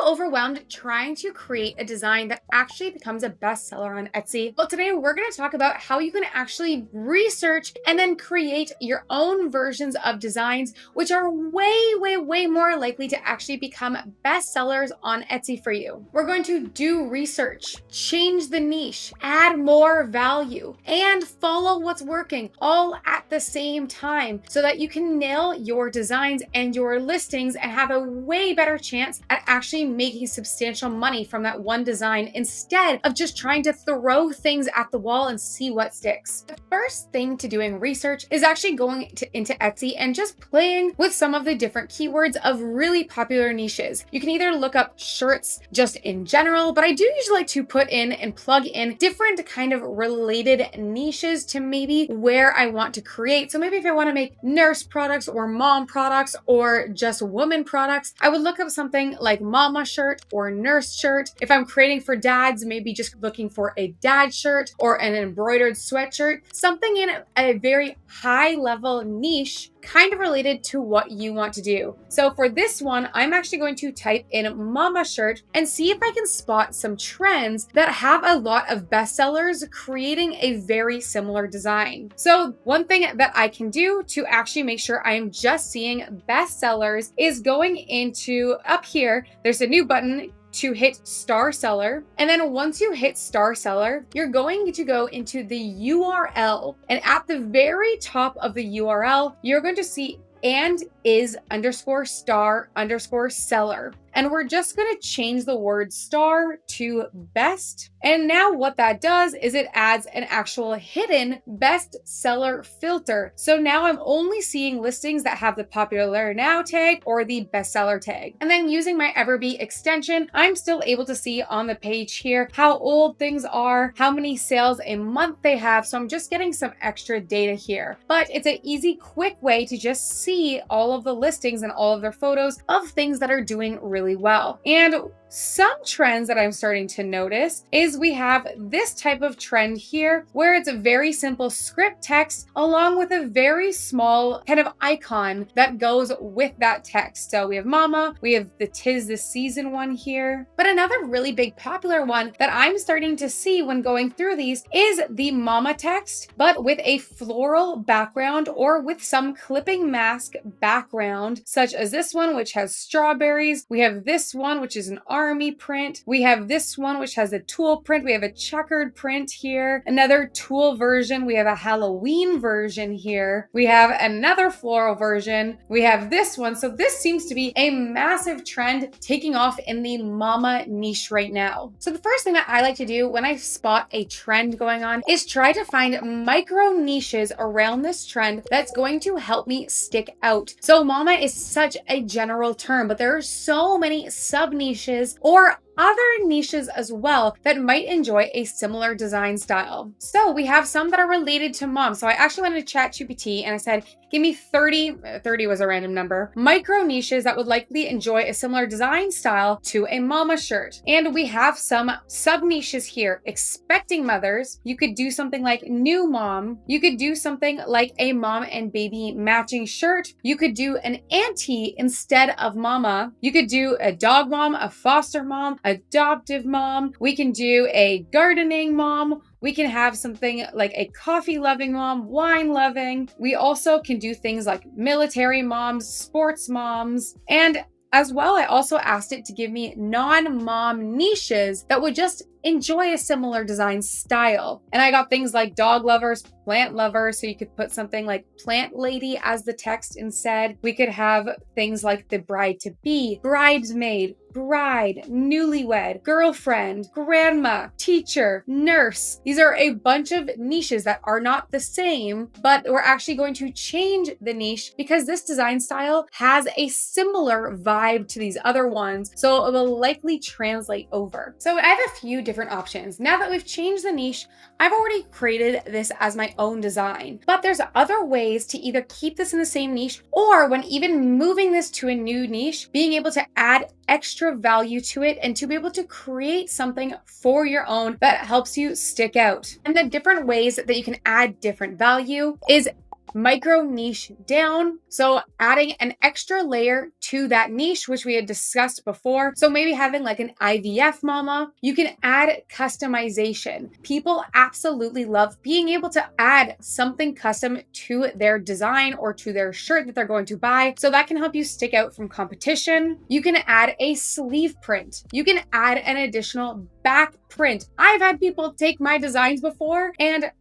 overwhelmed trying to create a design that actually becomes a bestseller on Etsy? Well, today we're going to talk about how you can actually research and then create your own versions of designs, which are way more likely to actually become bestsellers on Etsy for you. We're going to do research, change the niche, add more value, and follow what's working all at the same time so that you can nail your designs and your listings and have a way better chance at actually making substantial money from that one design instead of just trying to throw things at the wall and see what sticks. The first thing to doing research is actually going into Etsy and just playing with some of the different keywords of really popular niches. You can either look up shirts just in general, but I do usually like to put in and plug in different kind of related niches to maybe where I want to create. So maybe if I want to make nurse products or mom products or just woman products, I would look up something like mama shirt or nurse shirt. If I'm creating for dads, maybe just looking for a dad shirt or an embroidered sweatshirt, something in a very high level niche kind of related to what you want to do. So for this one, I'm actually going to type in mama shirt and see if I can spot some trends that have a lot of bestsellers creating a very similar design. So one thing that I can do to actually make sure I'm just seeing bestsellers is going into up here, there's a new button to hit star seller. And then once you hit star seller, you're going to go into the URL. And at the very top of the URL, you're going to see and is underscore star underscore seller. And we're just going to change the word star to best. And now what that does is it adds an actual hidden bestseller filter. So now I'm only seeing listings that have the popular now tag or the bestseller tag. And then using my Everbee extension, I'm still able to see on the page here how old things are, how many sales a month they have. So I'm just getting some extra data here. But it's an easy, quick way to just see all of the listings and all of their photos of things that are doing really well. And some trends that I'm starting to notice is we have this type of trend here where it's a very simple script text along with a very small kind of icon that goes with that text. So we have mama, we have the 'tis the season one here. But another really big popular one that I'm starting to see when going through these is the mama text, but with a floral background or with some clipping mask background, such as this one, which has strawberries. We have this one, which is an army print. We have this one, which has a tulle print. We have a checkered print here, another tulle version. We have a Halloween version here. We have another floral version. We have this one. So this seems to be a massive trend taking off in the mama niche right now. So the first thing that I like to do when I spot a trend going on is try to find micro niches around this trend that's going to help me stick out. So mama is such a general term, but there are so many sub niches or other niches as well that might enjoy a similar design style. So we have some that are related to mom. So I actually went to ChatGPT and I said, give me 30 was a random number, micro niches that would likely enjoy a similar design style to a mama shirt. And we have some sub niches here. Expecting mothers, you could do something like new mom. You could do something like a mom and baby matching shirt. You could do an auntie instead of mama. You could do a dog mom, a foster mom, adoptive mom. We can do a gardening mom. We can have something like a coffee loving mom, wine loving. We also can do things like military moms, sports moms, and as well, I also asked it to give me non-mom niches that would just enjoy a similar design style. And I got things like dog lovers, plant lovers, so you could put something like plant lady as the text instead. We could have things like the bride to be, bridesmaid, bride, newlywed, girlfriend, grandma, teacher, nurse. These are a bunch of niches that are not the same, but we're actually going to change the niche because this design style has a similar vibe to these other ones, so it will likely translate over. So I have a few different options. Now that we've changed the niche, I've already created this as my own design, but there's other ways to either keep this in the same niche or when even moving this to a new niche, being able to add extra value to it and to be able to create something for your own that helps you stick out. And the different ways that you can add different value is micro niche down. So adding an extra layer to that niche, which we had discussed before. So maybe having like an IVF mama, you can add customization. People absolutely love being able to add something custom to their design or to their shirt that they're going to buy. So that can help you stick out from competition. You can add a sleeve print. You can add an additional back print. I've had people take my designs before and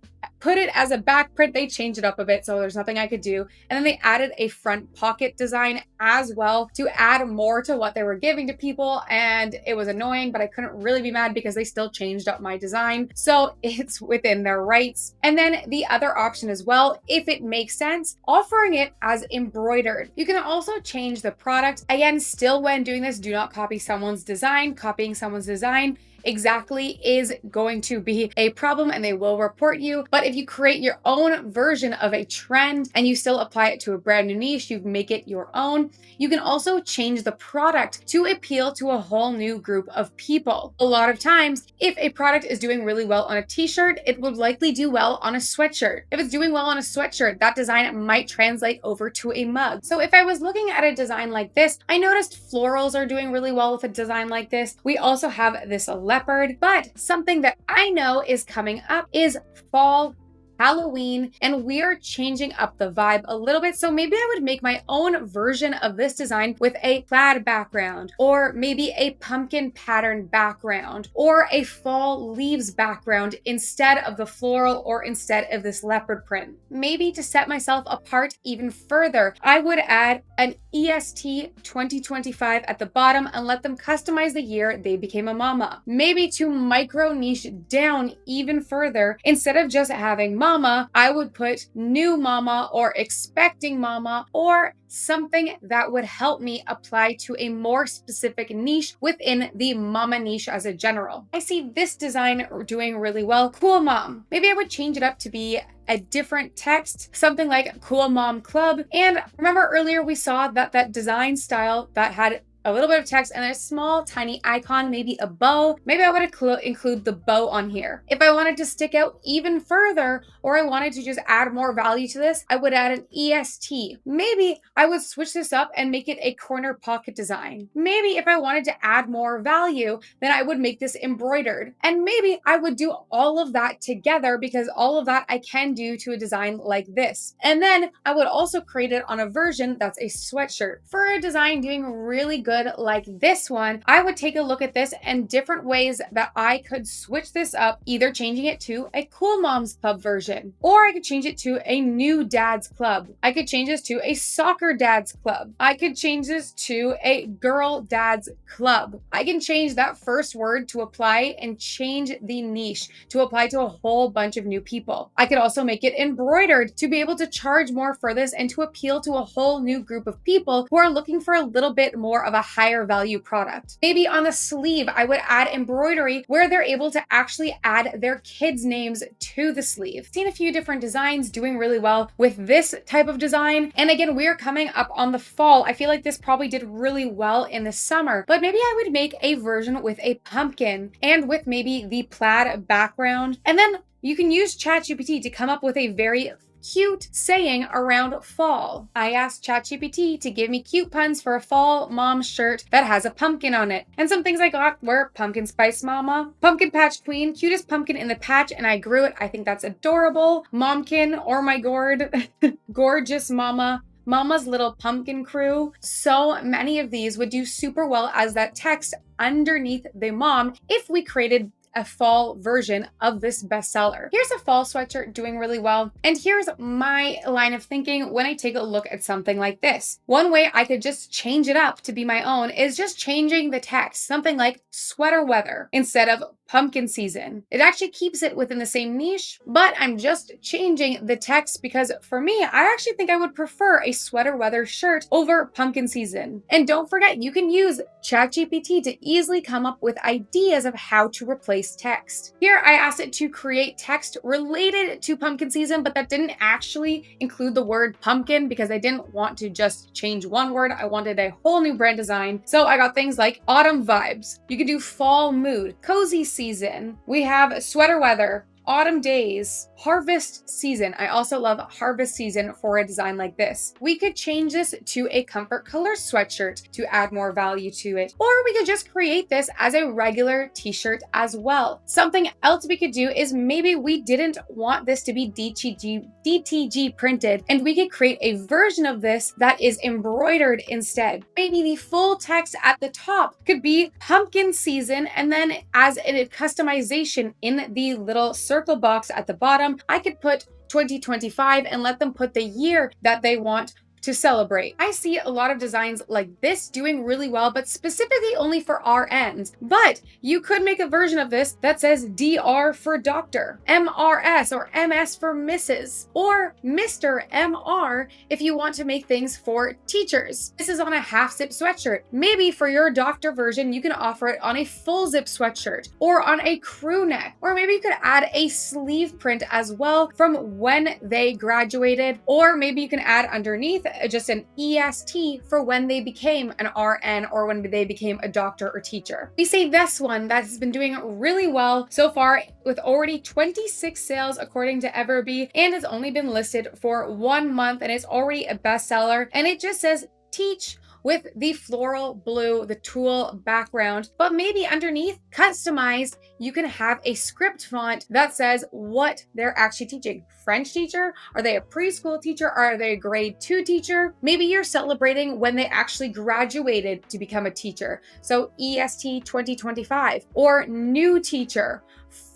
put it as a back print. They changed it up a bit, so there's nothing I could do. And then they added a front pocket design as well to add more to what they were giving to people. And it was annoying, but I couldn't really be mad because they still changed up my design. So it's within their rights. And then the other option as well, if it makes sense, offering it as embroidered. You can also change the product. Again, still when doing this, do not copy someone's design. Copying someone's design exactly is going to be a problem and they will report you. But if you create your own version of a trend and you still apply it to a brand new niche, you make it your own. You can also change the product to appeal to a whole new group of people. A lot of times, if a product is doing really well on a t-shirt, it would likely do well on a sweatshirt. If it's doing well on a sweatshirt, that design might translate over to a mug. So if I was looking at a design like this, I noticed florals are doing really well with a design like this. We also have this leopard, but something that I know is coming up is fall, Halloween, and we are changing up the vibe a little bit. So maybe I would make my own version of this design with a plaid background, or maybe a pumpkin pattern background, or a fall leaves background instead of the floral or instead of this leopard print. Maybe to set myself apart even further, I would add an EST 2025 at the bottom and let them customize the year they became a mama. Maybe to micro niche down even further, instead of just having mama, I would put new mama or expecting mama or something that would help me apply to a more specific niche within the mama niche as a general. I see this design doing really well. Cool mom. Maybe I would change it up to be a different text, something like Cool Mom Club. And remember earlier we saw that design style that had a little bit of text and a small tiny icon, maybe a bow. Maybe I would include the bow on here. If I wanted to stick out even further, or I wanted to just add more value to this, I would add an EST. Maybe I would switch this up and make it a corner pocket design. Maybe if I wanted to add more value, then I would make this embroidered. And maybe I would do all of that together because all of that I can do to a design like this. And then I would also create it on a version that's a sweatshirt. For a design doing really good like this one, I would take a look at this and different ways that I could switch this up, either changing it to a Cool Moms Club version, or I could change it to a new dad's club. I could change this to a soccer dad's club. I could change this to a girl dad's club. I can change that first word to apply and change the niche to apply to a whole bunch of new people. I could also make it embroidered to be able to charge more for this and to appeal to a whole new group of people who are looking for a little bit more of a higher value product. Maybe on the sleeve, I would add embroidery where they're able to actually add their kids' names to the sleeve. Seen a few different designs doing really well with this type of design. And again, we're coming up on the fall. I feel like this probably did really well in the summer, but maybe I would make a version with a pumpkin and with maybe the plaid background. And then you can use ChatGPT to come up with a very cute saying around fall. I asked ChatGPT to give me cute puns for a fall mom shirt that has a pumpkin on it. And some things I got were pumpkin spice mama, pumpkin patch queen, cutest pumpkin in the patch and I grew it. I think that's adorable. Momkin or my gourd, gorgeous mama, Mama's Little Pumpkin Crew. So many of these would do super well as that text underneath the mom if we created a fall version of this bestseller. Here's a fall sweatshirt doing really well. And here's my line of thinking when I take a look at something like this. One way I could just change it up to be my own is just changing the text, something like sweater weather instead of pumpkin season. It actually keeps it within the same niche, but I'm just changing the text because for me, I actually think I would prefer a sweater weather shirt over pumpkin season. And don't forget, you can use ChatGPT to easily come up with ideas of how to replace text. Here, I asked it to create text related to pumpkin season, but that didn't actually include the word pumpkin because I didn't want to just change one word. I wanted a whole new brand design. So I got things like autumn vibes. You could do fall mood, cozy season. We have sweater weather, autumn days, harvest season. I also love harvest season for a design like this. We could change this to a comfort color sweatshirt to add more value to it, or we could just create this as a regular t-shirt as well. Something else we could do is maybe we didn't want this to be DTG printed, and we could create a version of this that is embroidered instead. Maybe the full text at the top could be pumpkin season, and then as a customization in the little circle box at the bottom, I could put 2025 and let them put the year that they want to celebrate. I see a lot of designs like this doing really well, but specifically only for RNs. But you could make a version of this that says DR for doctor, MRS or MS for Mrs., or Mr. MR if you want to make things for teachers. This is on a half zip sweatshirt. Maybe for your doctor version, you can offer it on a full zip sweatshirt or on a crew neck, or maybe you could add a sleeve print as well from when they graduated, or maybe you can add underneath just an EST for when they became an RN or when they became a doctor or teacher. We say this one that has been doing really well so far with already 26 sales according to Everbee, and has only been listed for 1 month, and it's already a bestseller, and it just says teach with the floral blue, the tulle background, but maybe underneath, customized, you can have a script font that says what they're actually teaching. French teacher? Are they a preschool teacher? Are they a grade 2 teacher? Maybe you're celebrating when they actually graduated to become a teacher. So EST 2025, or new teacher,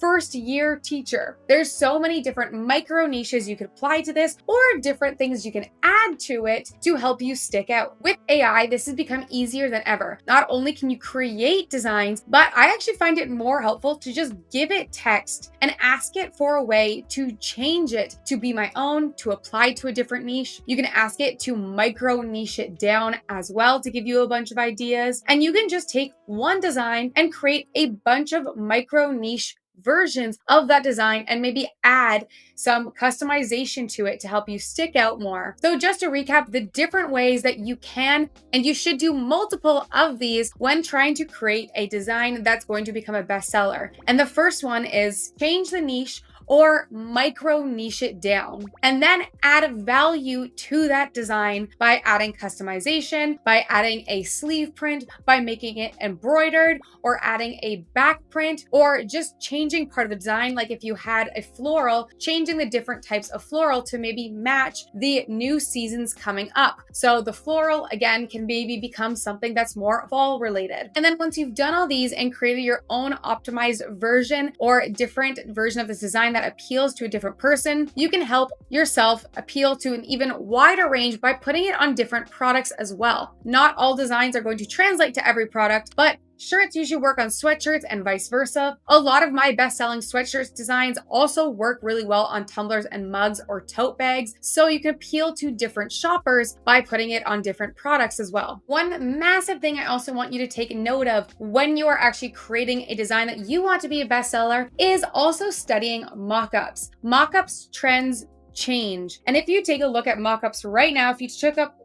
first year teacher. There's so many different micro niches you could apply to this, or different things you can add to it to help you stick out. With AI, this has become easier than ever. Not only can you create designs, but I actually find it more helpful to just give it text and ask it for a way to change it to be my own, to apply to a different niche. You can ask it to micro niche it down as well to give you a bunch of ideas. And you can just take one design and create a bunch of micro niche versions of that design and maybe add some customization to it to help you stick out more. So just to recap the different ways that you can and you should do multiple of these when trying to create a design that's going to become a bestseller. And the first one is change the niche or micro niche it down, and then add value to that design by adding customization, by adding a sleeve print, by making it embroidered, or adding a back print, or just changing part of the design. Like if you had a floral, changing the different types of floral to maybe match the new seasons coming up. So the floral, again, can maybe become something that's more fall related. And then once you've done all these and created your own optimized version or different version of this design that appeals to a different person, you can help yourself appeal to an even wider range by putting it on different products as well. Not all designs are going to translate to every product, but shirts usually work on sweatshirts and vice versa. A lot of my best-selling sweatshirts designs also work really well on tumblers and mugs or tote bags, so you can appeal to different shoppers by putting it on different products as well. One massive thing I also want you to take note of when you are actually creating a design that you want to be a bestseller is also studying mock-ups. Mock-ups trends change. And if you take a look at mock-ups right now, if you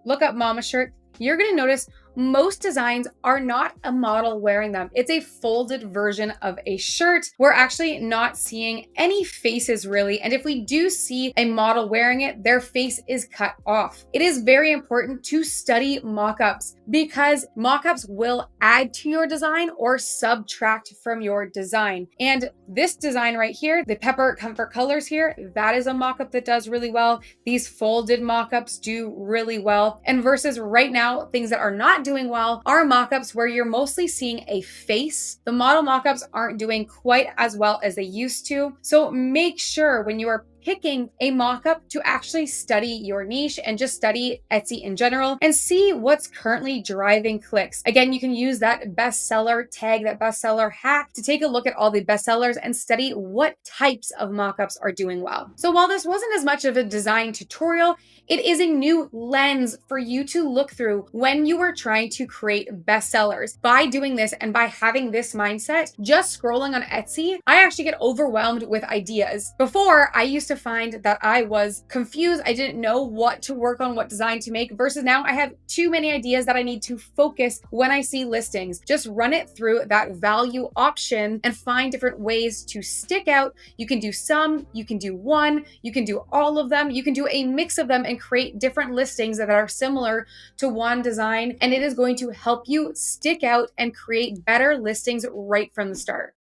look up mama shirt, you're going to notice most designs are not a model wearing them. It's a folded version of a shirt. We're actually not seeing any faces really. And if we do see a model wearing it, their face is cut off. It is very important to study mock-ups because mock-ups will add to your design or subtract from your design. And this design right here, the pepper comfort colors here, that is a mock-up that does really well. These folded mock-ups do really well. And versus right now, things that are not doing well are mock-ups where you're mostly seeing a face. The model mock-ups aren't doing quite as well as they used to. So make sure when you are picking a mock-up to actually study your niche and just study Etsy in general and see what's currently driving clicks. Again, you can use that bestseller tag, that bestseller hack to take a look at all the bestsellers and study what types of mock-ups are doing well. So while this wasn't as much of a design tutorial, it is a new lens for you to look through when you are trying to create bestsellers. By doing this and by having this mindset, just scrolling on Etsy, I actually get overwhelmed with ideas. Before, I used to to find that I was confused. I didn't know what to work on, what design to make, versus now I have too many ideas that I need to focus when I see listings. Just run it through that value option and find different ways to stick out. You can do some, you can do one, you can do all of them, you can do a mix of them and create different listings that are similar to one design. And it is going to help you stick out and create better listings right from the start.